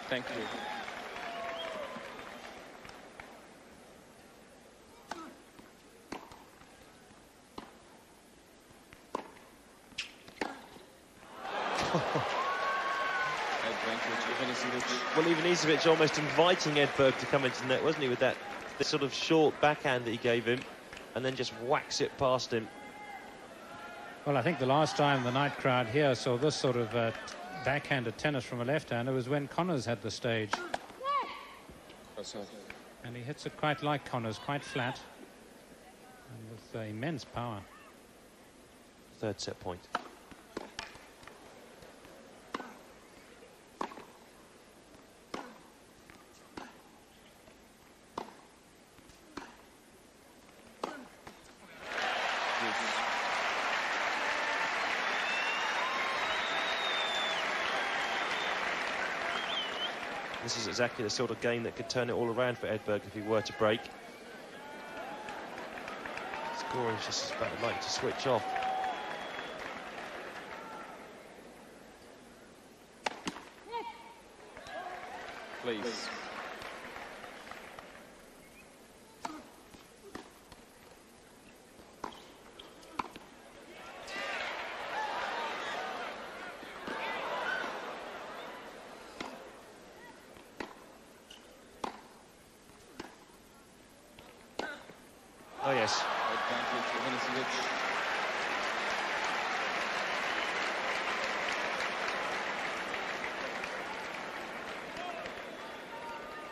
Thank you. Well, Ivanisevic almost inviting Edberg to come into the net, wasn't he, with that sort of short backhand that he gave him, and then just whacks it past him. Well, I think the last time the night crowd here saw this sort of backhanded tennis from a left-hander was when Connors had the stage. And he hits it quite like Connors, quite flat, and with immense power. Third set point. This is exactly the sort of game that could turn it all around for Edberg if he were to break. Goran's just about like to switch off. Please. Oh, yes. Advantage for Ivanisevic.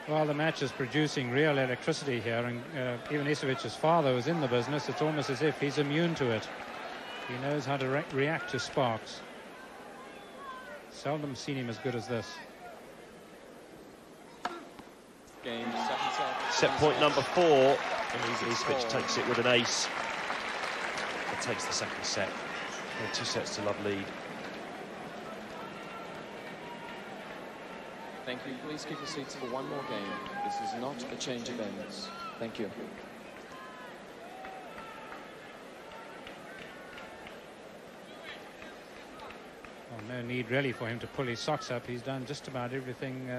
Well, the match is producing real electricity here, and Ivanisevic's father was in the business. It's almost as if he's immune to it. He knows how to react to sparks. Seldom seen him as good as this. Game, second set. Set point number 4, and Ivanisevic takes it with an ace. And takes the second set. 2 sets to love lead. Thank you. Please keep your seats for one more game. This is not a change of ends. Thank you. Well, no need really for him to pull his socks up. He's done just about everything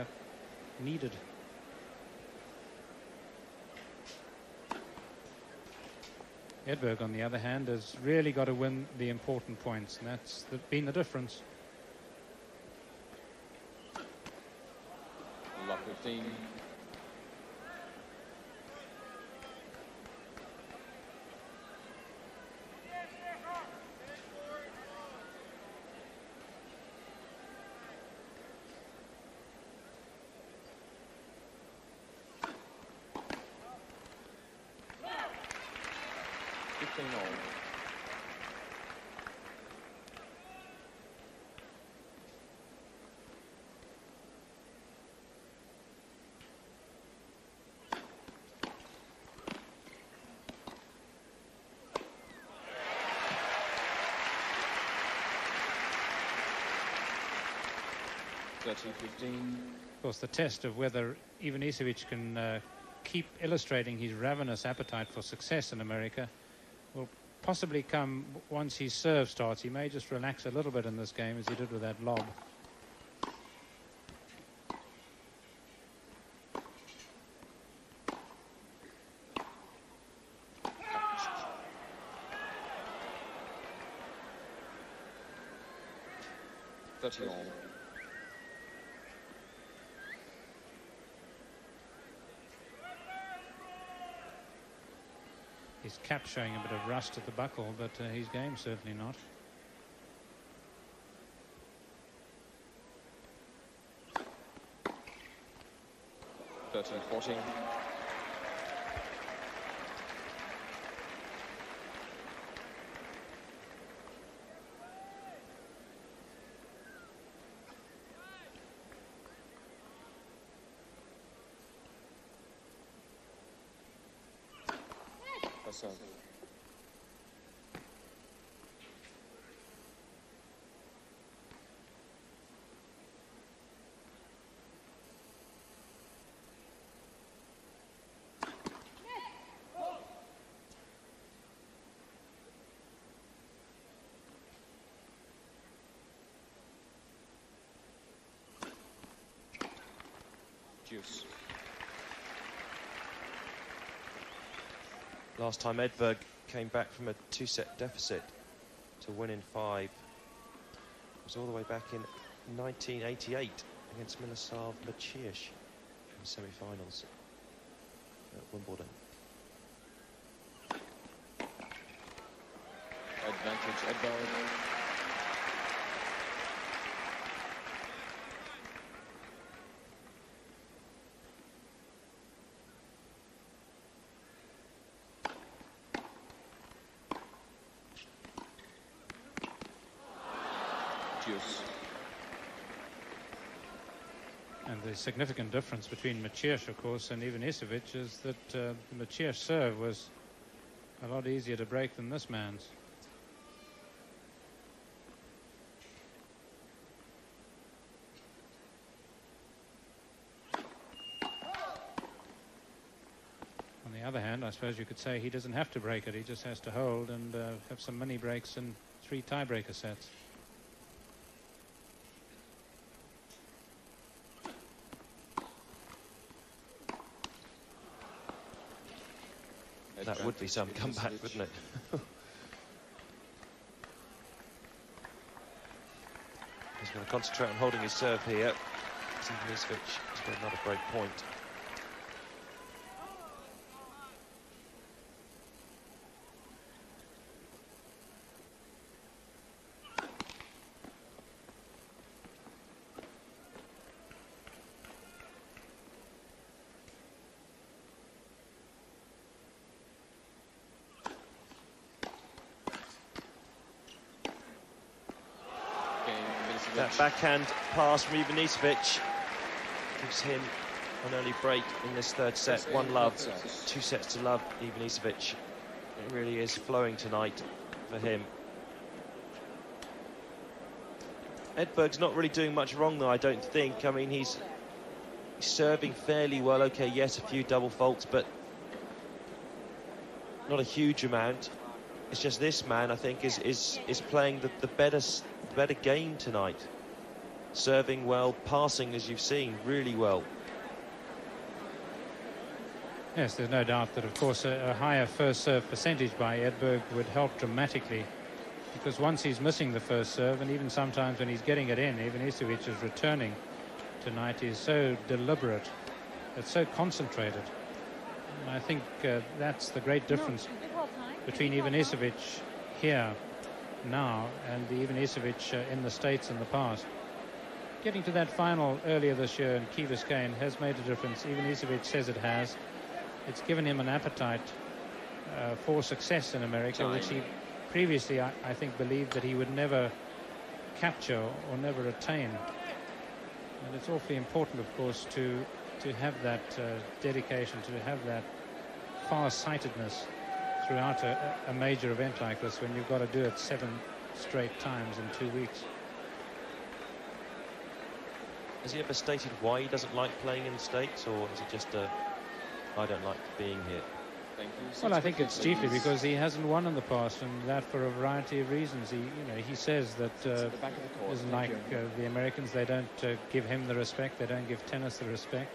needed. Edberg, on the other hand, has really got to win the important points, and that's been the difference. Love 15. Of course, the test of whether Ivanisevic can keep illustrating his ravenous appetite for success in America will possibly come once his serve starts. He may just relax a little bit in this game, as he did with that lob. His cap showing a bit of rust at the buckle, but his game certainly not. (13-14). So. Deuce. Last time Edberg came back from a 2-set deficit to win in 5 was all the way back in 1988 against Miloslav Maciej in the semi-finals at Wimbledon. Advantage Edberg. Deuce. And the significant difference between Maciej, of course, and Ivanisevic is that the Maciej serve was a lot easier to break than this man's. On the other hand, I suppose you could say he doesn't have to break it. He just has to hold and have some mini breaks and 3 tiebreaker sets. That would be some comeback, wouldn't it? He's going to concentrate on holding his serve here. Ivanisevic has got another great point. That backhand pass from Ivanisevic gives him an early break in this 3rd set. 1-love, 2 sets to love. Ivanisevic, it really is flowing tonight for him. Edberg's not really doing much wrong though, I don't think. I mean, he's serving fairly well. Okay, yes, a few double faults, but not a huge amount. It's just this man, I think, is playing the better game tonight. Serving well, passing, as you've seen, really well. Yes, there's no doubt that, of course, a higher first serve percentage by Edberg would help dramatically, because once he's missing the first serve, and even sometimes when he's getting it in, Ivanisevic is returning tonight, is so deliberate, it's so concentrated. And I think that's the great difference between Ivanisevic here now and the Ivanisevic in the States in the past. Getting to that final earlier this year in Key Biscayne has made a difference. Ivanisevic says it has. It's given him an appetite for success in America, which he previously, I think, believed that he would never capture or never attain. And it's awfully important, of course, to have that dedication, to have that far-sightedness throughout a major event like this, when you've got to do it 7 straight times in 2 weeks. Has he ever stated why he doesn't like playing in the States, or is it just I don't like being here? Thank you. Well, I think it's chiefly because he hasn't won in the past, and that for a variety of reasons. He says that isn't like the Americans. They don't give him the respect. They don't give tennis the respect.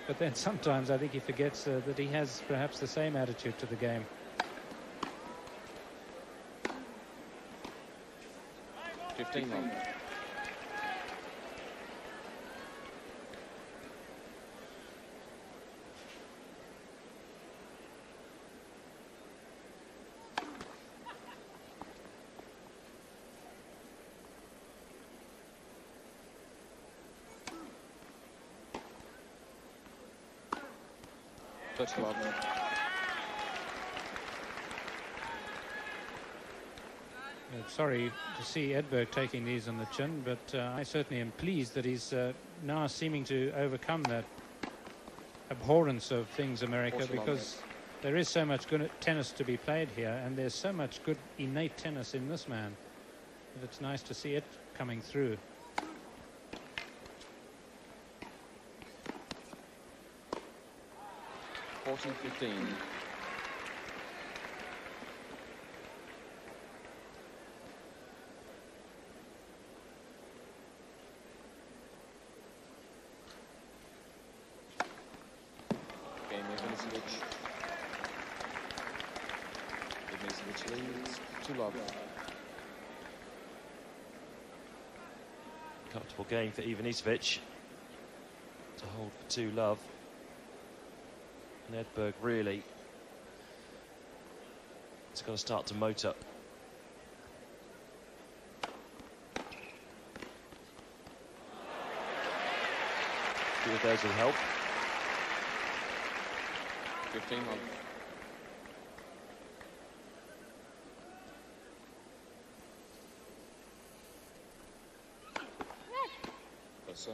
But then sometimes I think he forgets that he has perhaps the same attitude to the game. $15. Sorry to see Edberg taking these on the chin, but I certainly am pleased that he's now seeming to overcome that abhorrence of things America, because there is so much good tennis to be played here, and there's so much good innate tennis in this man that it's nice to see it coming through. $14-15. Ivanisevic. Ivanisevic leads 2-love. Comfortable game for Ivanisevic to hold for 2-love. And Edberg really has got to start to motor. Few of those will help. 15-love. So.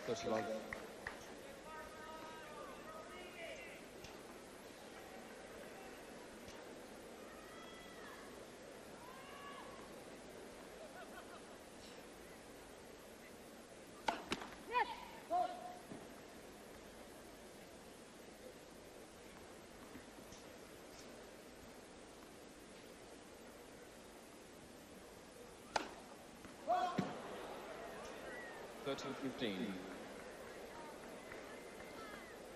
That's love. (13-15).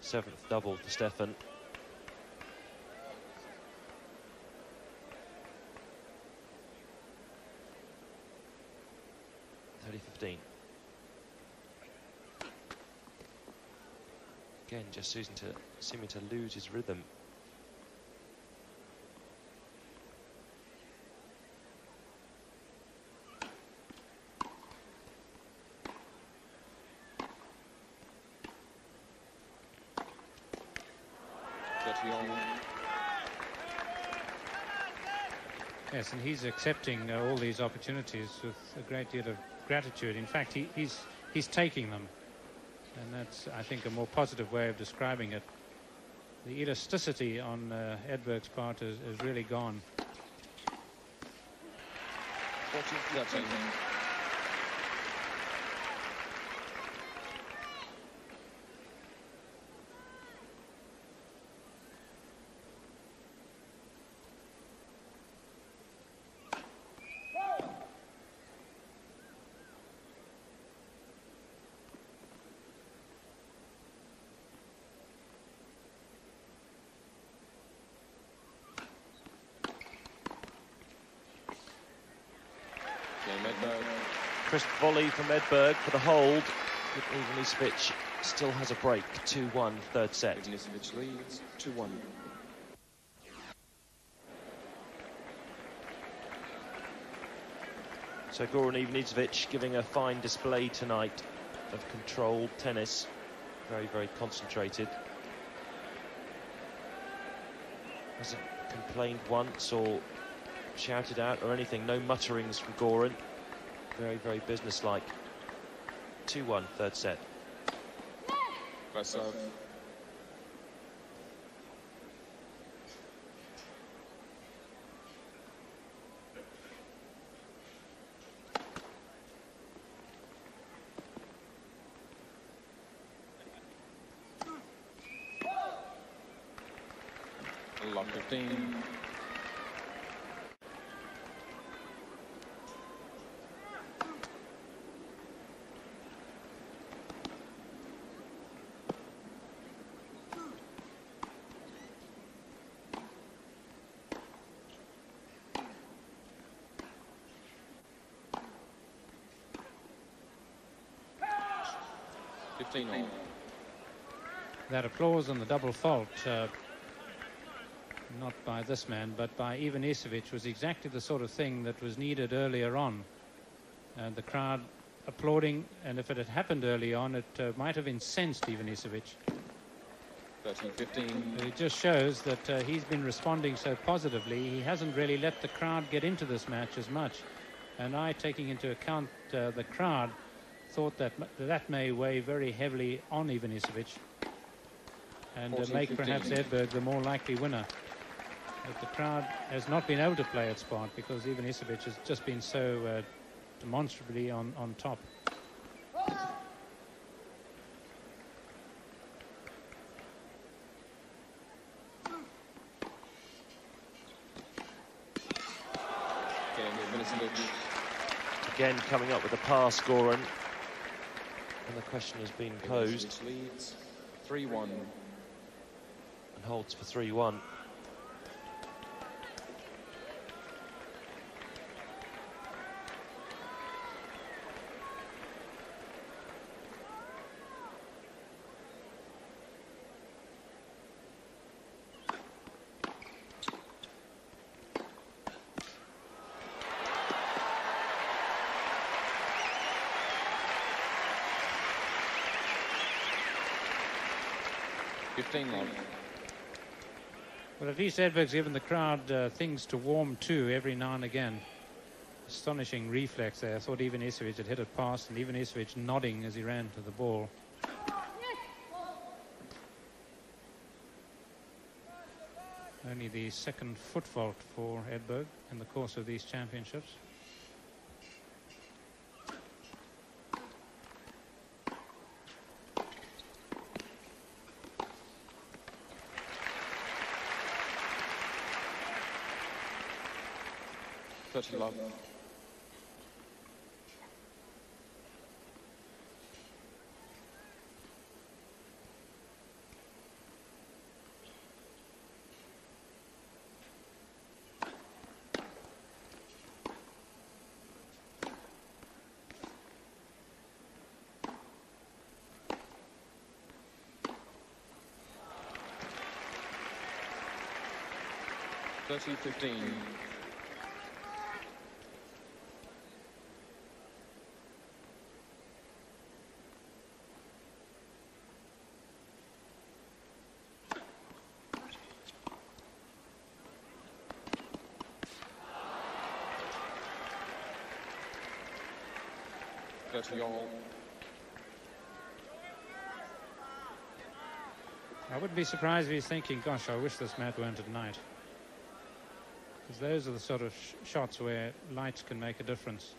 Seventh double for Stefan. (30-15). Again, just seeming to lose his rhythm. Yes, and he's accepting all these opportunities with a great deal of gratitude. In fact, he's taking them, and that's, I think, a more positive way of describing it. The elasticity on Edberg's part is really gone. 14-13. Crisp volley from Edberg for the hold. Ivanisevic still has a break. 2-1, third set. Ivanisevic leads 2-1. So Goran Ivanisevic giving a fine display tonight of controlled tennis. Very, very concentrated. Hasn't complained once or shouted out or anything. No mutterings from Goran. Very, very businesslike. 2-1, third set. Press serve. Lock 15. That applause on the double fault, not by this man, but by Ivanisevic, was exactly the sort of thing that was needed earlier on. The crowd applauding, and if it had happened early on, it might have incensed Ivanisevic. 13-15. It just shows that he's been responding so positively. He hasn't really let the crowd get into this match as much. And taking into account the crowd, thought that may weigh very heavily on Ivanisevic and make perhaps Edberg the more likely winner. But the crowd has not been able to play its part because Ivanisevic has just been so demonstrably on top. Again, coming up with a pass, Goran. And the question has been posed. Leads 3-1. And holds for 3-1. Well, at least Edberg's given the crowd things to warm to every now and again. Astonishing reflex there. I thought Ivanisevic had hit it past, and Ivanisevic nodding as he ran to the ball. Only the second foot fault for Edberg in the course of these championships. Love. (30-15). I wouldn't be surprised if he's thinking, gosh, I wish this mat weren't at night. Because those are the sort of shots where lights can make a difference.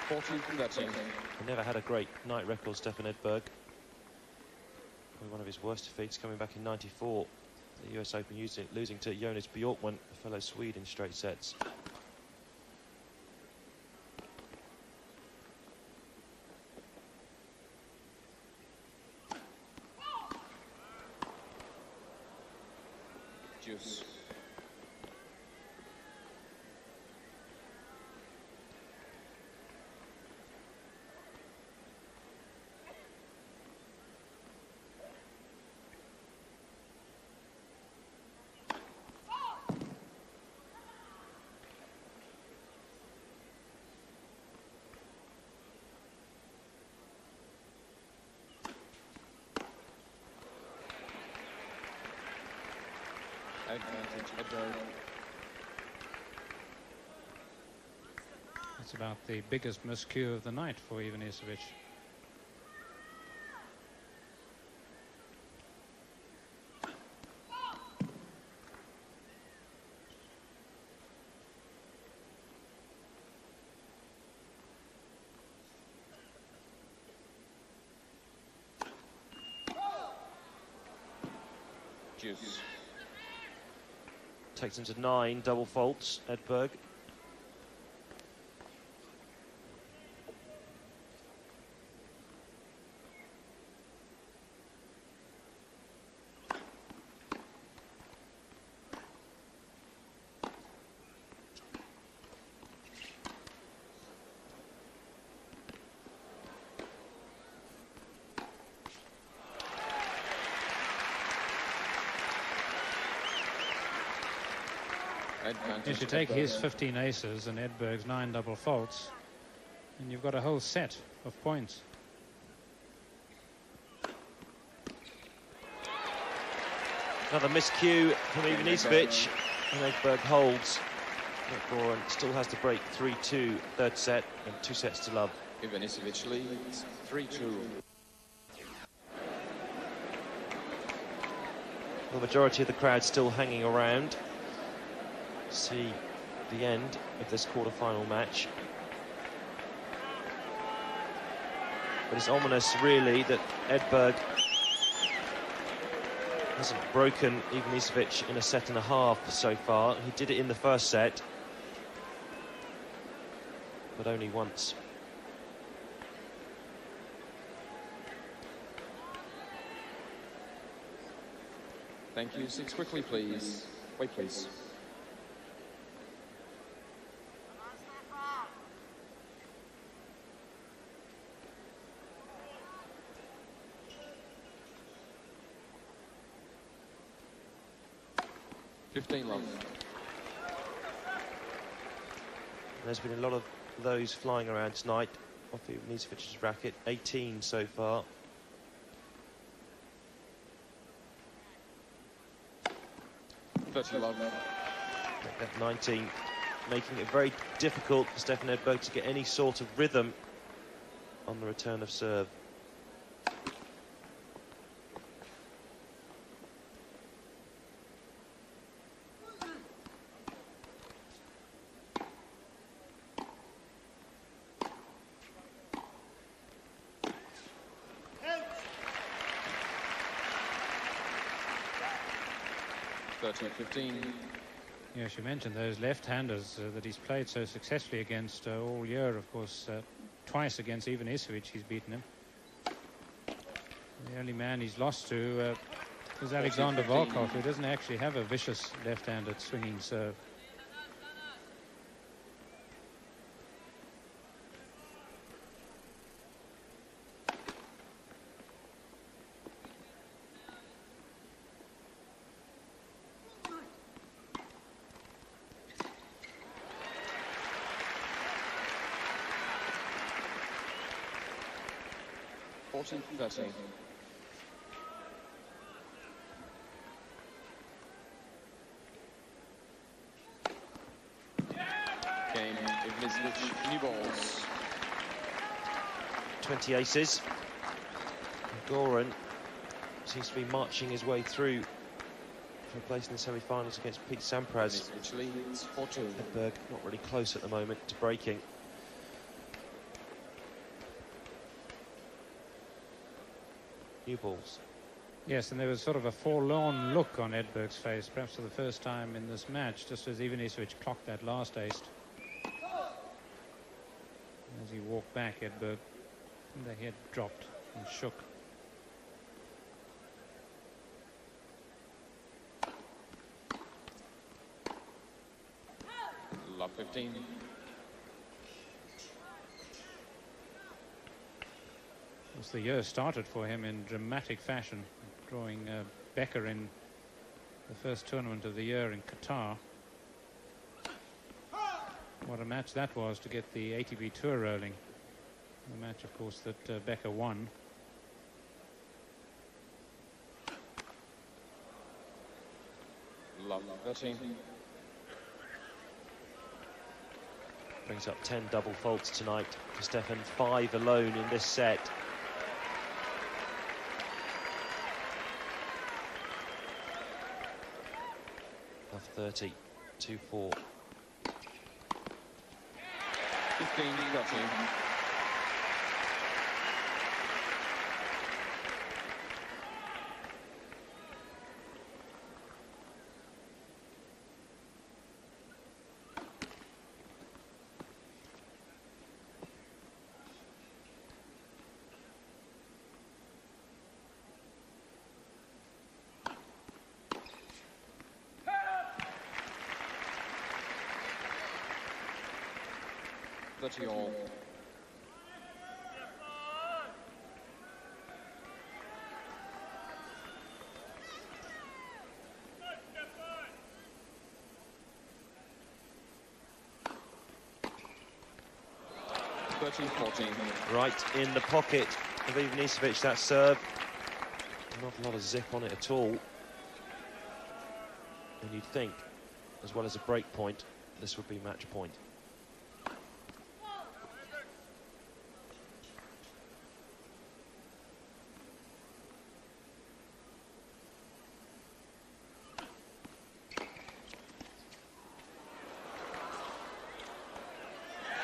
He never had a great night record, Stefan Edberg. Probably one of his worst defeats coming back in '94. The US Open losing to Jonas Bjorkman, a fellow Swede, in straight sets. Juice. Advantage, Edberg. That's about the biggest miscue of the night for Ivanisevic. Juice. Takes him to 9 double faults, Edberg. If you take his 15 aces and Edberg's 9 double faults, and you've got a whole set of points. Another miscue from Ivanisevic, and Edberg holds. Goran still has to break 3-2 third set and 2 sets to love. Ivanisevic leads 3-2. The majority of the crowd still hanging around. See the end of this quarter-final match. But it's ominous, really, that Edberg hasn't broken Ivanisevic in a set and a half so far. He did it in the first set, but only once. Thank you. Six quickly, please. Wait, please. Love. There's been a lot of those flying around tonight off Ivanisevic's racket. 18 so far. Love. That 19, making it very difficult for Stefan Edberg to get any sort of rhythm on the return of serve. Yes, you mentioned those left-handers that he's played so successfully against all year. Of course, twice against Ivanisevic he's beaten him. The only man he's lost to is Alexander Volkov, who doesn't actually have a vicious left-handed swinging serve. Game, Ivanisevic, new balls. 20 aces. Goran seems to be marching his way through for a place in the semi-finals against Pete Sampras. Ivanisevic leads 4-2. Edberg not really close at the moment to breaking. New balls. Yes, and there was sort of a forlorn look on Edberg's face, perhaps for the first time in this match, just as Ivanisevic clocked that last ace. As he walked back, Edberg, the head dropped and shook. Love 15. The year started for him in dramatic fashion, drawing Becker in the first tournament of the year in Qatar. What a match that was to get the ATP Tour rolling. A match, of course, that Becker won. Love 13. Brings up 10 double faults tonight for Stefan. 5 alone in this set. Love 30, 2-4. 15, 13. All. Right in the pocket of Ivanisevic, that serve. Not a lot of zip on it at all. And you'd think, as well as a break point, this would be match point.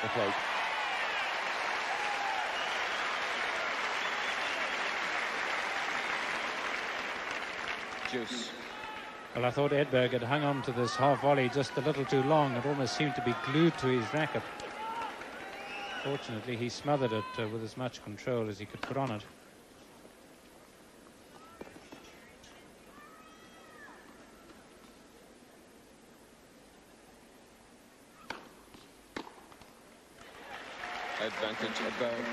Okay. Juice. Well, I thought Edberg had hung on to this half volley just a little too long. It almost seemed to be glued to his racket. Fortunately, he smothered it with as much control as he could put on it. Advantage Edberg.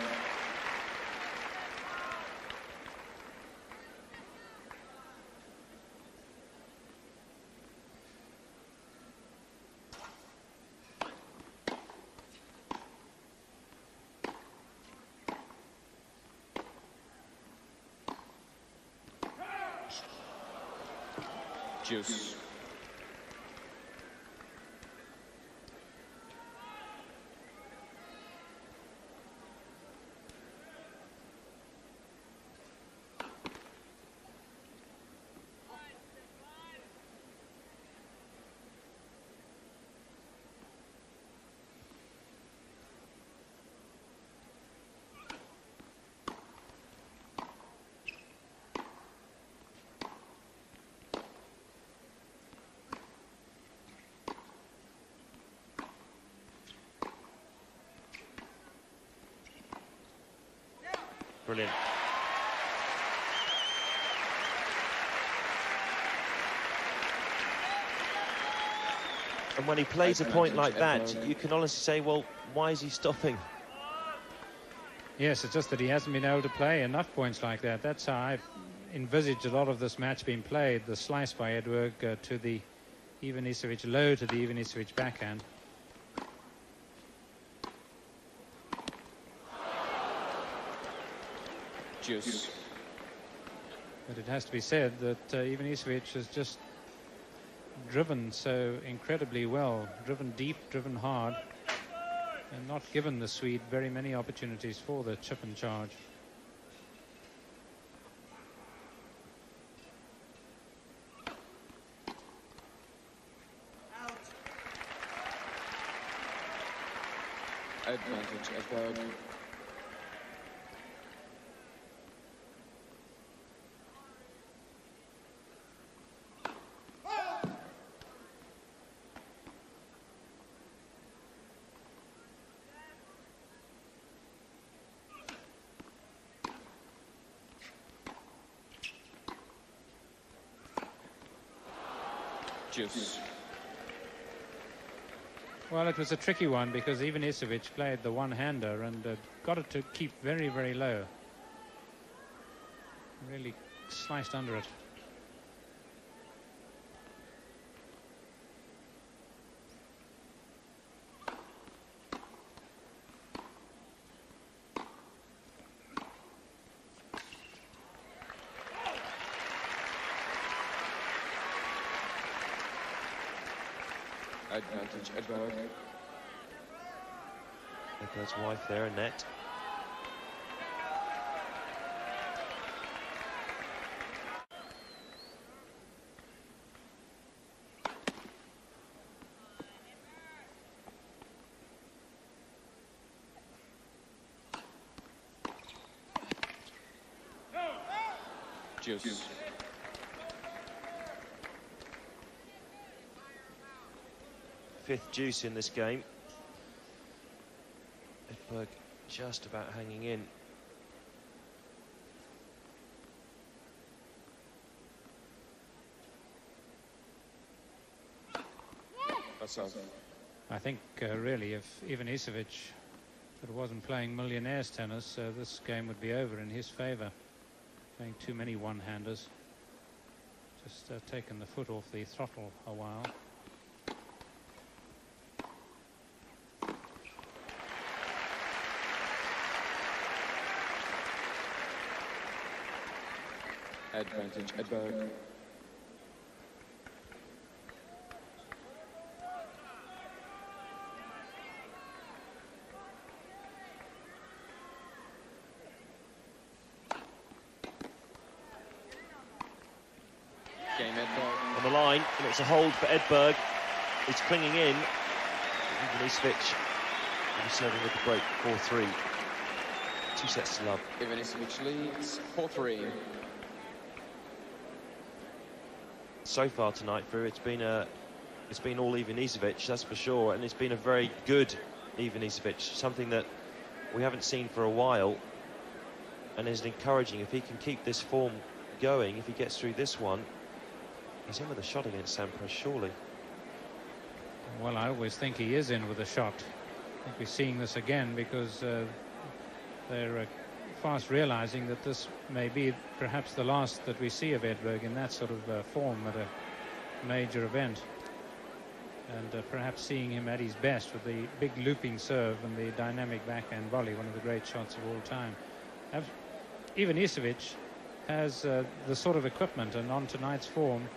Juice. Brilliant. And when he plays a point like that, you can honestly say, well, why is he stopping? Yes, it's just that he hasn't been able to play enough points like that. That's how I envisaged a lot of this match being played. The slice by Edberg to the Ivanisevic low to the Ivanisevic backhand. Juice. But it has to be said that Ivanisevic has just driven so incredibly well, driven deep, driven hard, and not given the Swede very many opportunities for the chip and charge. Advantage Edberg. Juice. Well, it was a tricky one because Ivanisevic played the one-hander and got it to keep very, very low. Really sliced under it. Advantage Edberg. Edberg's wife there, Annette. Juice. Fifth juice in this game. Edberg just about hanging in. I think really if Ivanisevic wasn't playing millionaires tennis, this game would be over in his favour. Playing too many one-handers. Just taken the foot off the throttle a while. Advantage Edberg. Game Edberg. On the line, and it's a hold for Edberg. He's clinging in. Ivanisevic He'll be serving with the break 4-3. 2 sets to love. Ivanisevic leads 4-3. So far tonight, Drew, it's been all Ivanisevic, that's for sure, and it's been a very good Ivanisevic, something that we haven't seen for a while, and is encouraging. If he can keep this form going, if he gets through this one, he's in with a shot against Sampras, surely. Well, I always think he is in with a shot. I think we're seeing this again because they're fast realizing that this may be perhaps the last that we see of Edberg in that sort of form at a major event. And perhaps seeing him at his best with the big looping serve and the dynamic backhand volley, one of the great shots of all time. Ivanisevic has the sort of equipment, and on tonight's form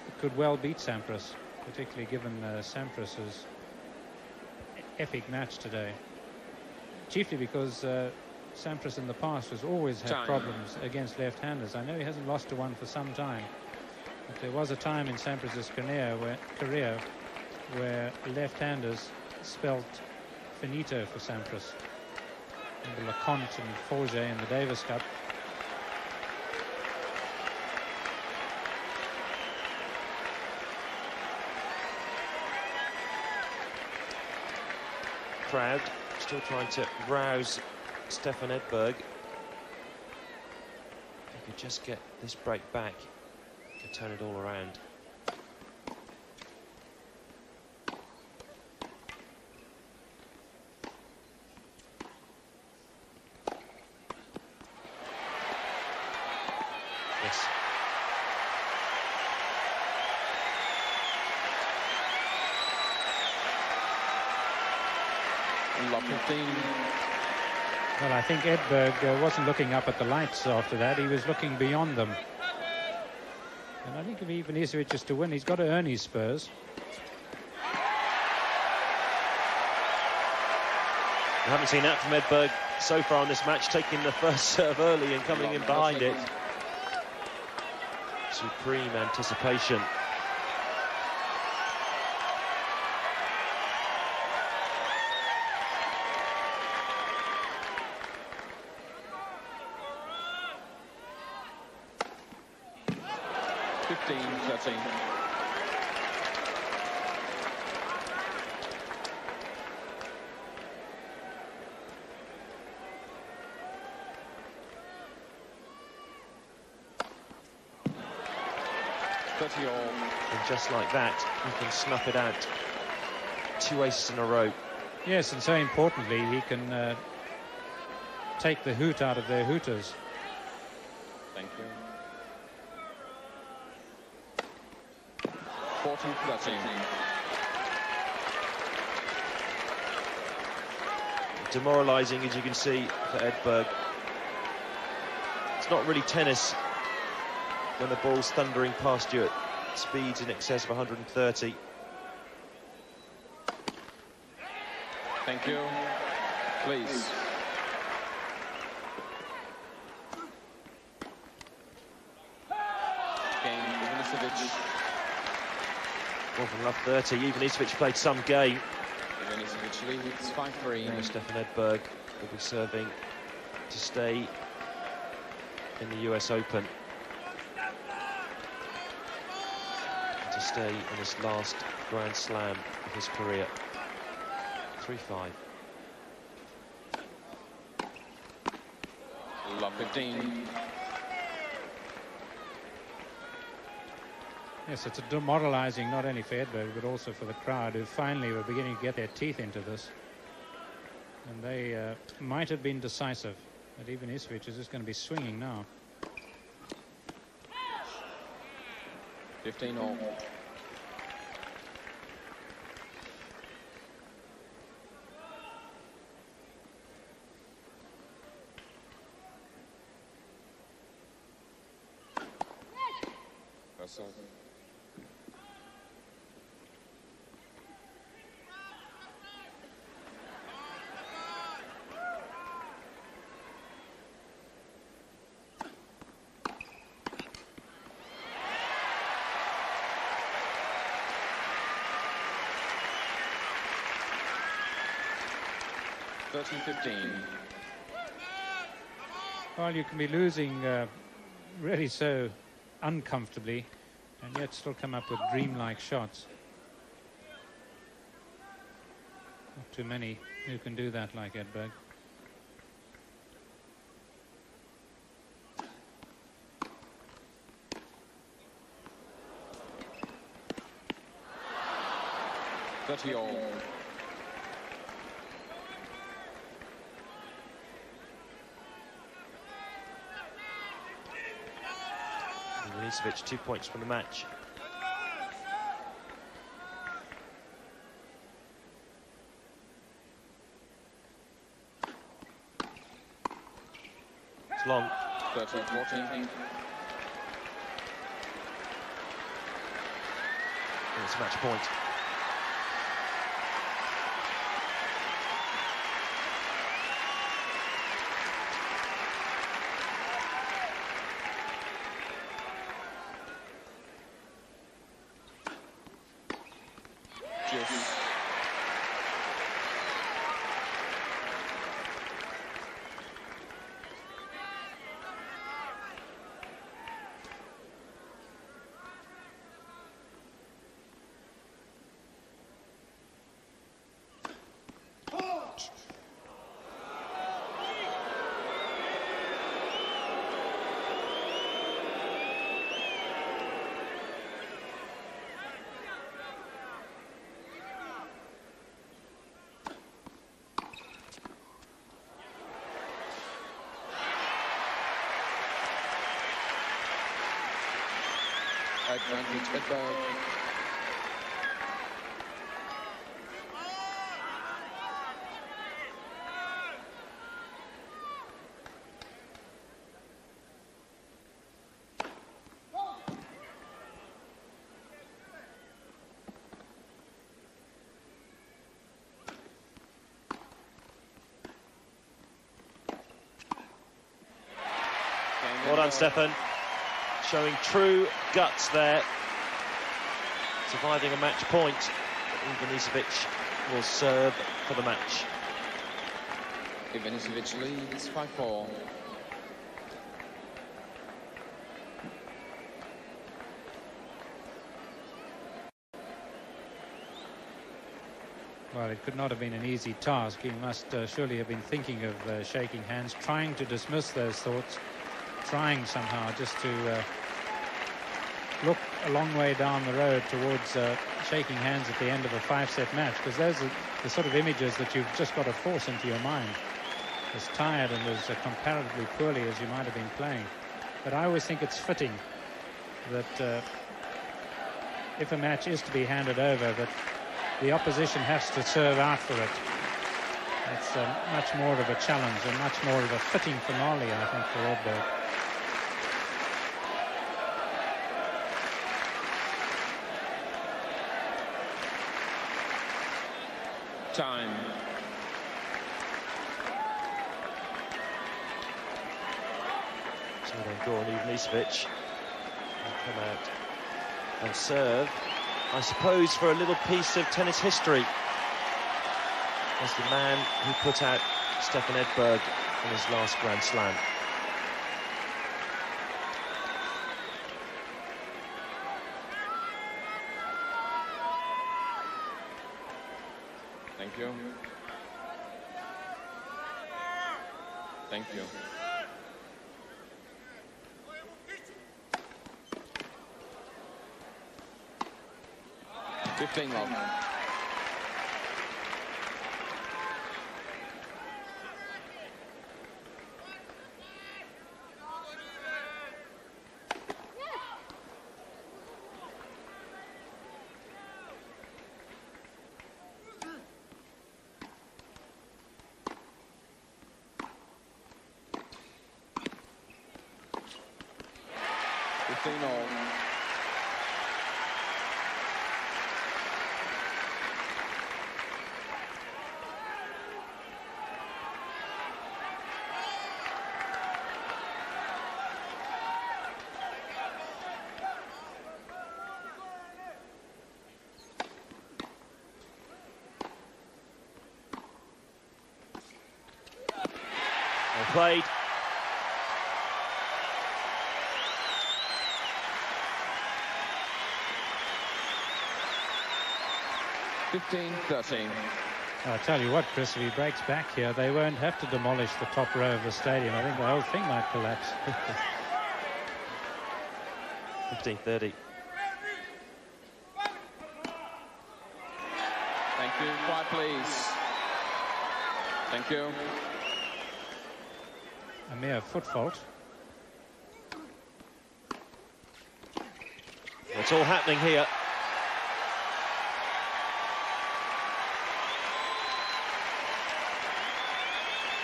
it could well beat Sampras, particularly given Sampras's epic match today. Chiefly because Sampras in the past has always had problems against left-handers. I know he hasn't lost to one for some time, but there was a time in Sampras's career where left-handers spelt finito for Sampras. Remember Leconte and Forget in the Davis Cup. Crowd still trying to rouse Stefan Edberg. If he could just get this break back, he could turn it all around. Yes. Love 15. Well, I think Edberg wasn't looking up at the lights after that. He was looking beyond them. And I think if Ivanisevic is to win, he's got to earn his spurs. We haven't seen that from Edberg so far in this match, taking the first serve early and coming in behind it. Supreme anticipation. And just like that, he can snuff it out. 2 aces in a row. Yes, and so importantly, he can take the hoot out of their hooters. Thank you. 14-13. Demoralising, as you can see, for Edberg. It's not really tennis when the ball's thundering past you at speeds in excess of 130. Thank you. Please. Game, Ivanisevic. Well, from love 30, Ivanisevic played some game. Ivanisevic leads 5-3. Now Stefan Edberg will be serving to stay in the US Open. To stay in his last Grand Slam of his career. 3-5. Love 15. Yes, it's a demoralising not only for Edberg but also for the crowd, who finally were beginning to get their teeth into this. And they might have been decisive, but Ivanisevic is just going to be swinging now. 15 all. That's all. 13-15. Well, you can be losing really so uncomfortably and yet still come up with dreamlike shots. Not too many who can do that like Edberg. All. Ivanisevic 2 points from the match. It's long. 13-14. It's a match point. Advantage Edberg. Well done, Stefan. Showing true guts there. Surviving a match point. Ivanisevic will serve for the match. Ivanisevic leads 5-4. Well, it could not have been an easy task. He must surely have been thinking of shaking hands, trying to dismiss those thoughts, trying somehow just to look a long way down the road towards shaking hands at the end of a 5-set match, because those are the sort of images that you've just got to force into your mind, as tired and as comparatively poorly as you might have been playing. But I always think it's fitting that if a match is to be handed over, that the opposition has to serve out for it. It's much more of a challenge and much more of a fitting finale, I think, for Edberg. Time. So then Goran Ivanisevic will come out and serve, I suppose, for a little piece of tennis history, as the man who put out Stefan Edberg in his last Grand Slam. Thank you. Thank you. Fifteen love. played. I tell you what, Chris, if he breaks back here, they won't have to demolish the top row of the stadium. I think the whole thing might collapse. 15-30. Thank you. Quiet, please. Thank you. A mere foot fault. It's all happening here.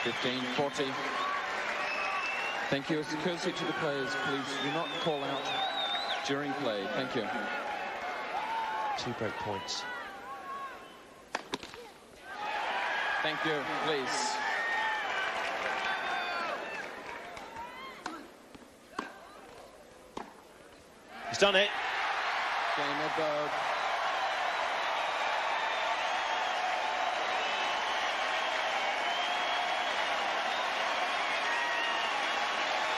(15-40). Thank you. As a courtesy to the players, please do not call out during play. Thank you. 2 break points. Thank you, please. He's done it. Game Edberg.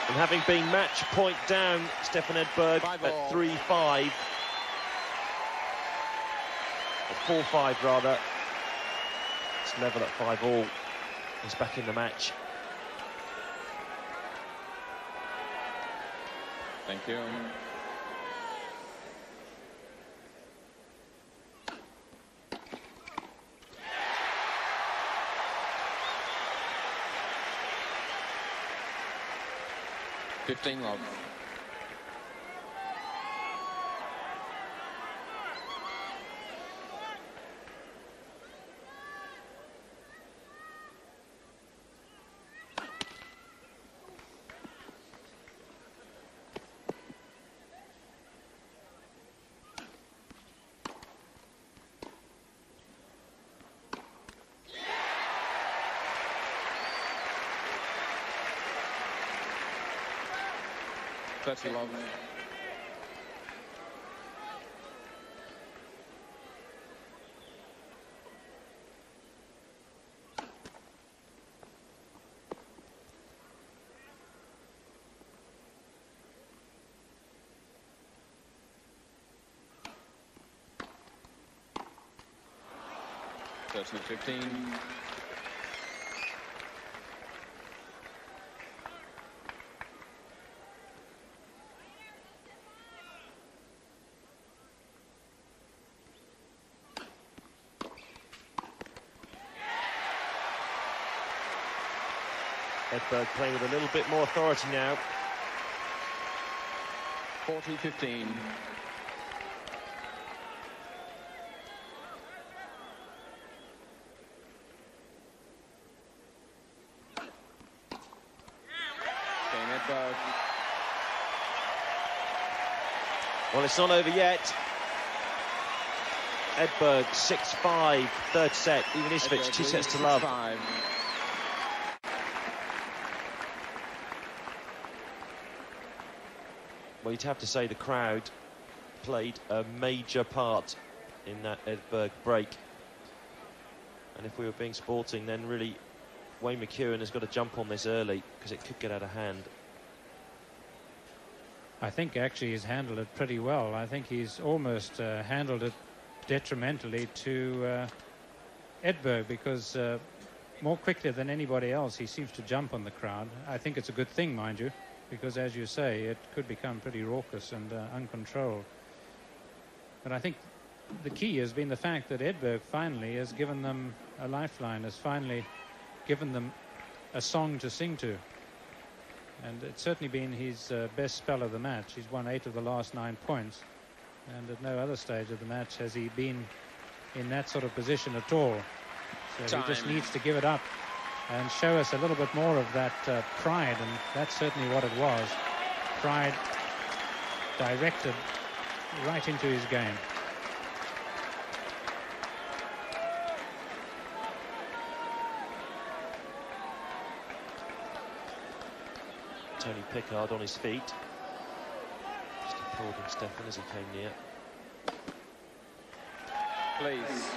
And having been match point down, Stefan Edberg at 3-5. At 4-5 rather. It's level at 5-all. He's back in the match. Thank you. (15 love). Love. (13-15). Edberg playing with a little bit more authority now. 40-15. Edberg. Well, it's not over yet. Edberg 6-5, third set. Ivanisevic 2 sets to love. 5. Well, you'd have to say the crowd played a major part in that Edberg break. And if we were being sporting, then really Wayne McEwen has got to jump on this early because it could get out of hand. I think actually he's handled it pretty well. I think he's almost handled it detrimentally to Edberg, because more quickly than anybody else he seems to jump on the crowd. I think it's a good thing, mind you, because as you say, it could become pretty raucous and uncontrolled. But I think the key has been the fact that Edberg finally has given them a lifeline, has finally given them a song to sing to. And it's certainly been his best spell of the match. He's won 8 of the last 9 points. And at no other stage of the match has he been in that sort of position at all. So he just needs to give it up and show us a little bit more of that pride. And that's certainly what it was. Pride directed right into his game. Tony Pickard on his feet. Just applauding Stefan as he came near. Please.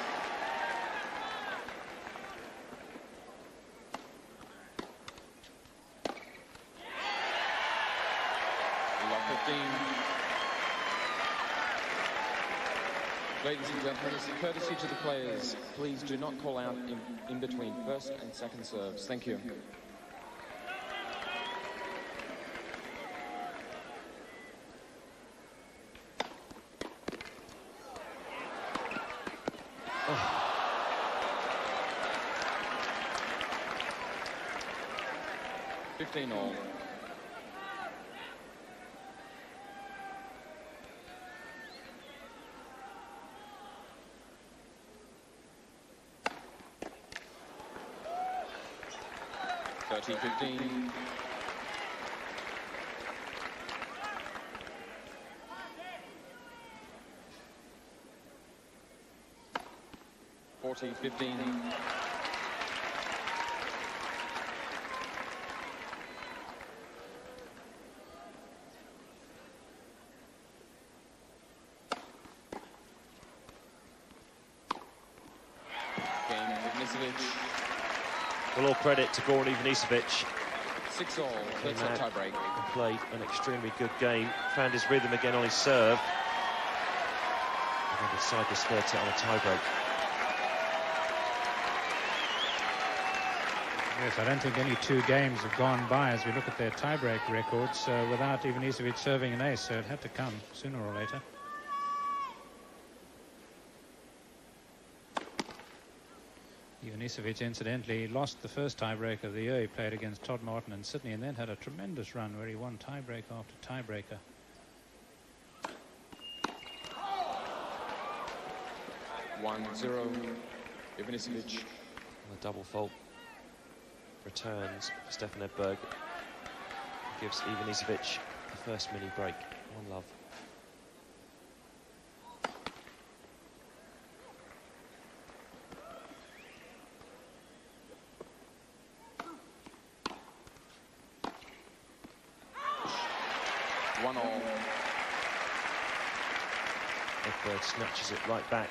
Ladies and gentlemen, as a courtesy to the players, please do not call out in between first and second serves. Thank you. Oh. 15 all. T15. T15. Game Ivanisevic. Well, all credit to Goran Ivanisevic. 6 all. That's a tie break. He played an extremely good game. Found his rhythm again on his serve. And then decided to split it on a tie break. Yes, I don't think any two games have gone by as we look at their tie-break records without Ivanisevic serving an ace, so it had to come sooner or later. Ivanisevic, incidentally, lost the first tiebreaker of the year. He played against Todd Martin in Sydney and then had a tremendous run where he won tiebreaker after tiebreaker. (1-0) Ivanisevic. The double fault returns for Stefan Edberg. Gives Ivanisevic the first mini break. 1-love. Edberg snatches it right back.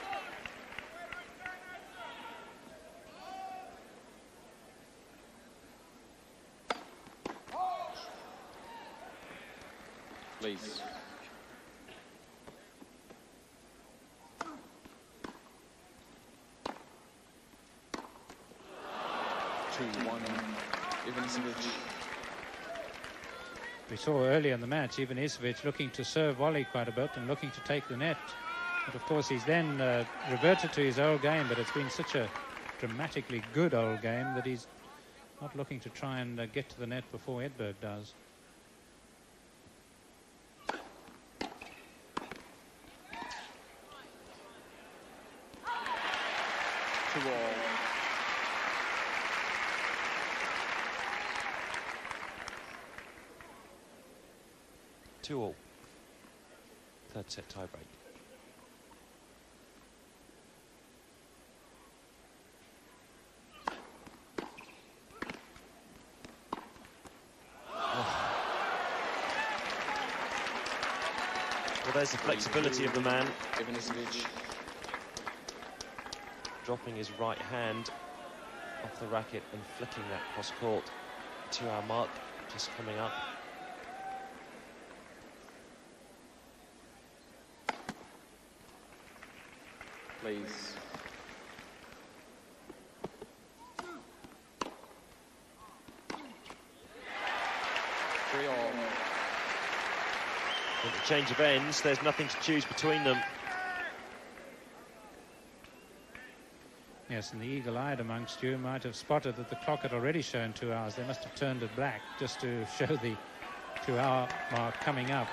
Please. Ivanisevic. We saw earlier in the match Ivanisevic looking to serve volley quite a bit and looking to take the net. But of course he's then reverted to his old game, but it's been such a dramatically good old game that he's not looking to try and get to the net before Edberg does. Two all. Third set tie break. Well, there's the flexibility of the man. Ivanisevic. Dropping his right hand off the racket and flicking that cross court. 2-hour mark just coming up. Please. With the change of ends, there's nothing to choose between them. Yes, and the eagle-eyed amongst you might have spotted that the clock had already shown 2 hours. They must have turned it black just to show the 2-hour mark coming up.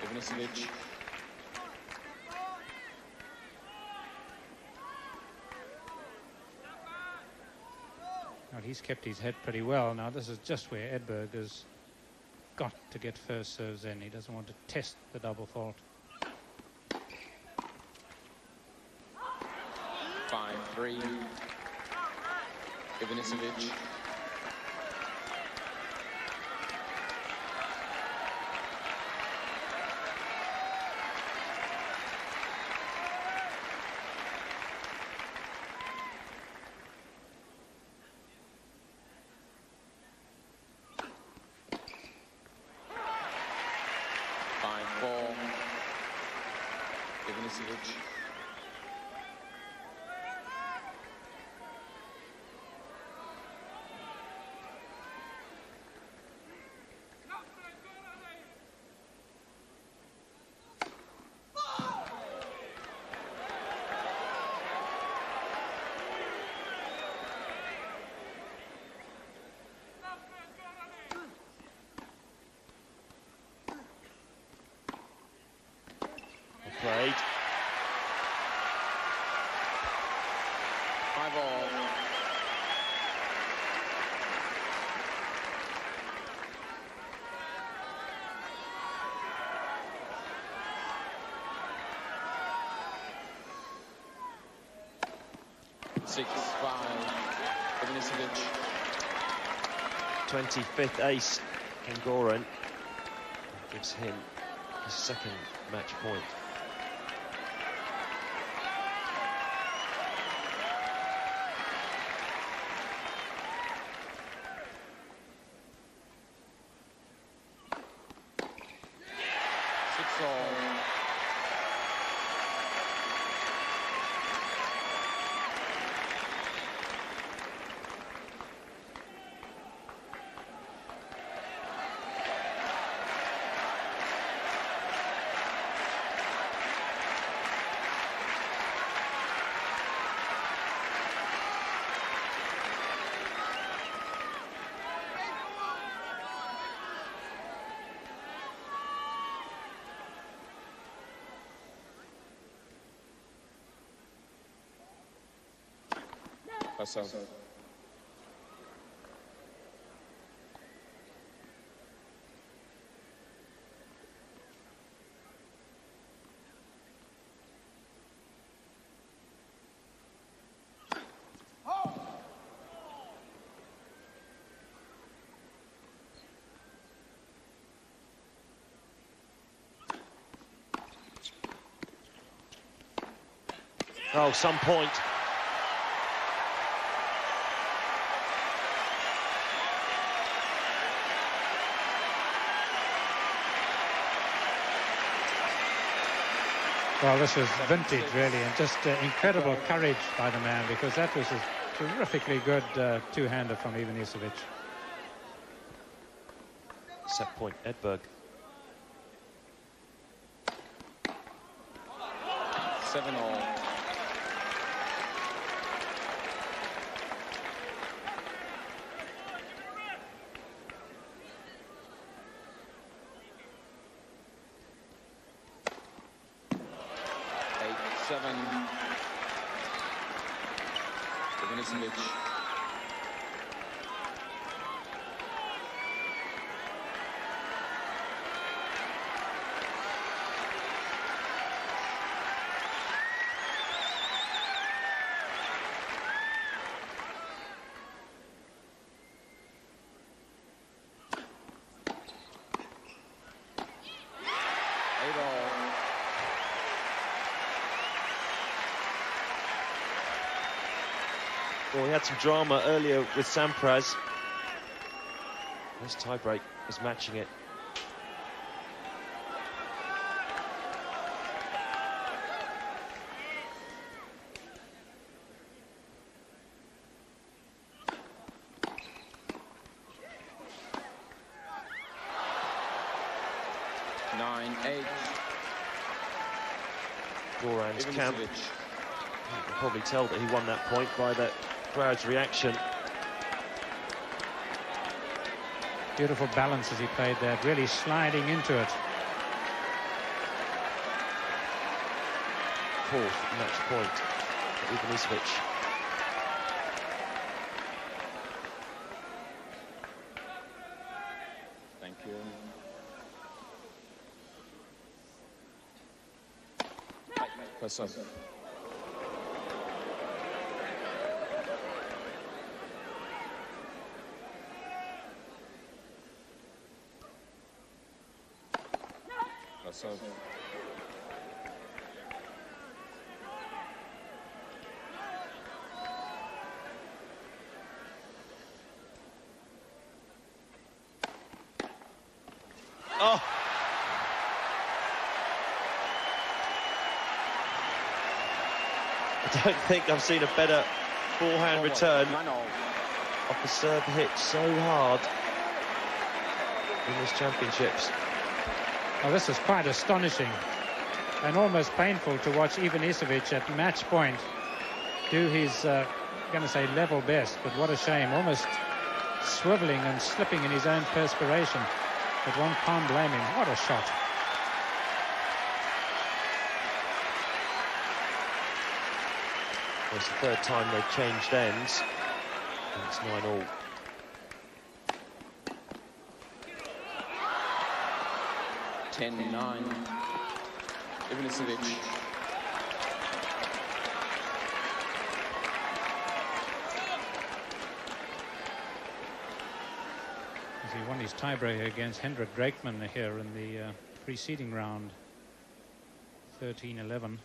Ivanisevic. Well, he's kept his head pretty well. Now this is just where Edberg has got to get first serves in. He doesn't want to test the double fault. 5-3. Ivanisevic. played. 5-all. Ivanisevic. 25th ace from Goran. Gives him his second match point. Myself. Oh, some point. Well, this was vintage, really, and just incredible courage by the man, because that was a terrifically good two-hander from Ivanisevic. Set point, Edberg. 7-all. Ivanisevic. Well, we had some drama earlier with Sampras. This tiebreak is matching it. Goran's camp. You can probably tell that he won that point by the crowd's reaction. Beautiful balance as he played there, really sliding into it. Fourth match point for Ivanisevic. Thank you. Pass up. Pass up. Oh! I don't think I've seen a better forehand return off the serve hit so hard in this championships. Well, this is quite astonishing and almost painful to watch Ivanisevic at match point do his, going to say, level best, but what a shame, almost swiveling and slipping in his own perspiration, but one can't blame him. What a shot. It's the third time they've changed ends, and it's 9-all. Ivanisevic. He won his tiebreaker against Hendrik Drakeman here in the preceding round. 13-11.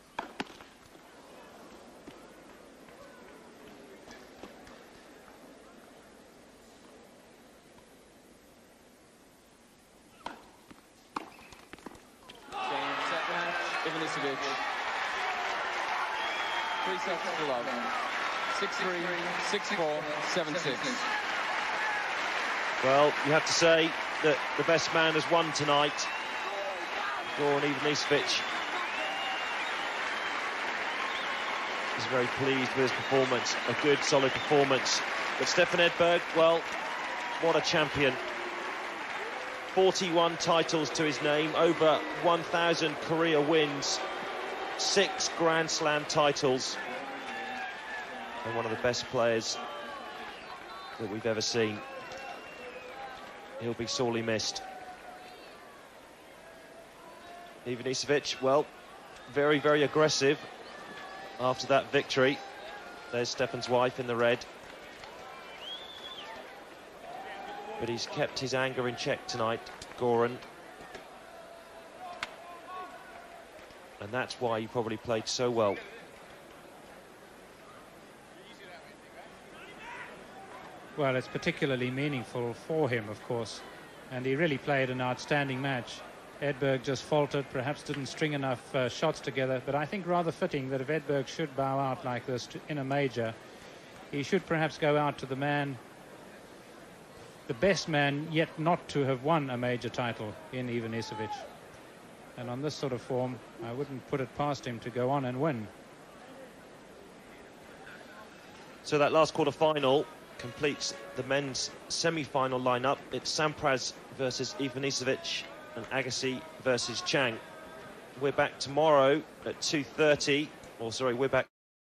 Ivanisevic. 3 sets to love. 6-3, 6-4, 7-6. Well, you have to say that the best man has won tonight. Goran Ivanisevic is very pleased with his performance. A good, solid performance. But Stefan Edberg, well, what a champion. 41 titles to his name, over 1,000 career wins, 6 Grand Slam titles, and one of the best players that we've ever seen. He'll be sorely missed. Ivanisevic, well, very, very aggressive after that victory. There's Stefan's wife in the red. But he's kept his anger in check tonight, Goran. And that's why he probably played so well. Well, it's particularly meaningful for him, of course. And he really played an outstanding match. Edberg just faltered, perhaps didn't string enough shots together. But I think rather fitting that if Edberg should bow out like this in a major, he should perhaps go out to the man, the best man yet not to have won a major title in Ivanisevic. And on this sort of form, I wouldn't put it past him to go on and win. So that last quarter-final completes the men's semi-final lineup. It's Sampras versus Ivanisevic and Agassi versus Chang. We're back tomorrow at 2:30. Or sorry, we're back